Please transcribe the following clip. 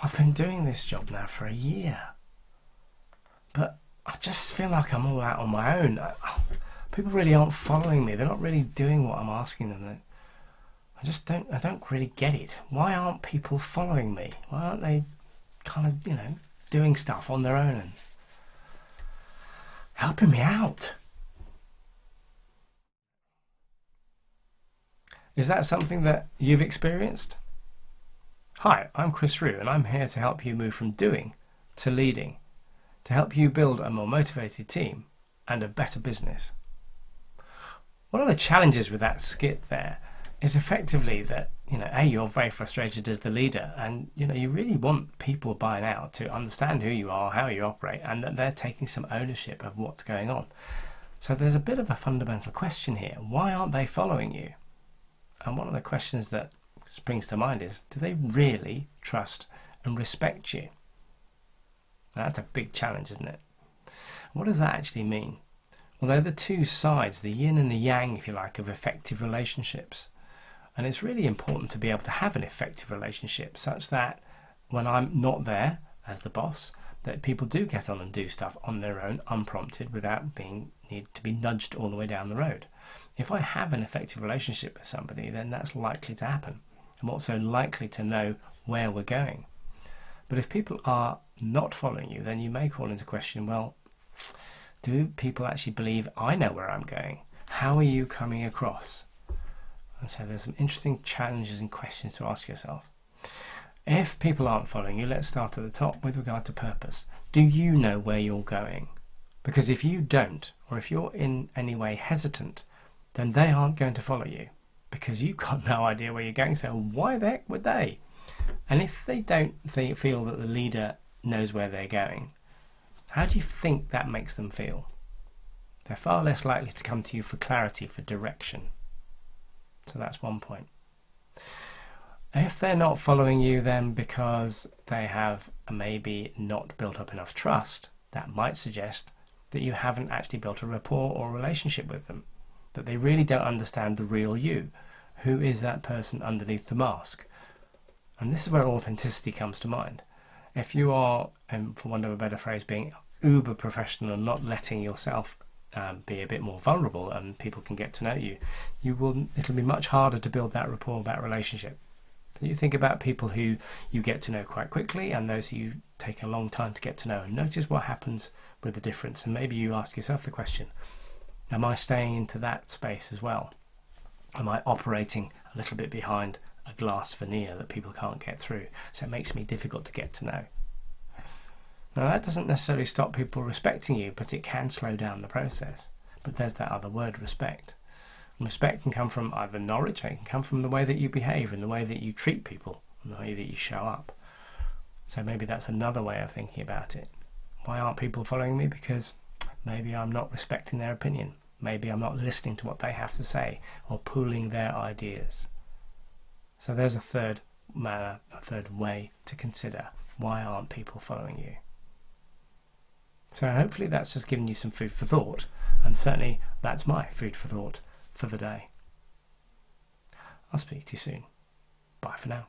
I've been doing this job now for a year, but I just feel like I'm all out on my own. People really aren't following me. They're not really doing what I'm asking them. I don't really get it. Why aren't people following me? Why aren't they kind of, doing stuff on their own and helping me out? Is that something that you've experienced? Hi, I'm Chris Rue, and I'm here to help you move from doing to leading, to help you build a more motivated team and a better business. One of the challenges with that skit there is effectively that, you're very frustrated as the leader, and, you really want people buying out to understand who you are, how you operate, and that they're taking some ownership of what's going on. So there's a bit of a fundamental question here. Why aren't they following you? And one of the questions that springs to mind is, do they really trust and respect you? Now, that's a big challenge, isn't it? What does that actually mean? Well, they're the two sides, the yin and the yang, if you like, of effective relationships. And it's really important to be able to have an effective relationship such that when I'm not there as the boss, that people do get on and do stuff on their own, unprompted, without need to be nudged all the way down the road. If I have an effective relationship with somebody, then that's likely to happen. I'm also likely to know where we're going. But if people are not following you, then you may call into question, well, do people actually believe I know where I'm going? How are you coming across? And so there's some interesting challenges and questions to ask yourself. If people aren't following you, let's start at the top with regard to purpose. Do you know where you're going? Because if you don't, or if you're in any way hesitant, then they aren't going to follow you, because you've got no idea where you're going, so why the heck would they? And if they don't feel that the leader knows where they're going, how do you think that makes them feel? They're far less likely to come to you for clarity, for direction. So that's one point. If they're not following you then because they have maybe not built up enough trust, that might suggest that you haven't actually built a rapport or relationship with them, that they really don't understand the real you. Who is that person underneath the mask? And this is where authenticity comes to mind. If you are, for want of a better phrase, being uber professional and not letting yourself be a bit more vulnerable and people can get to know you, it'll be much harder to build that rapport, that relationship. So you think about people who you get to know quite quickly and those who you take a long time to get to know, and notice what happens with the difference. And maybe you ask yourself the question, am I staying into that space as well? Am I operating a little bit behind a glass veneer that people can't get through? So it makes me difficult to get to know. Now that doesn't necessarily stop people respecting you, but it can slow down the process. But there's that other word, respect. And respect can come from either knowledge, or it can come from the way that you behave and the way that you treat people and the way that you show up. So maybe that's another way of thinking about it. Why aren't people following me? Because maybe I'm not respecting their opinion. Maybe I'm not listening to what they have to say or pooling their ideas. So there's a third manner, a third way to consider. Why aren't people following you? So hopefully that's just given you some food for thought, and certainly that's my food for thought for the day. I'll speak to you soon. Bye for now.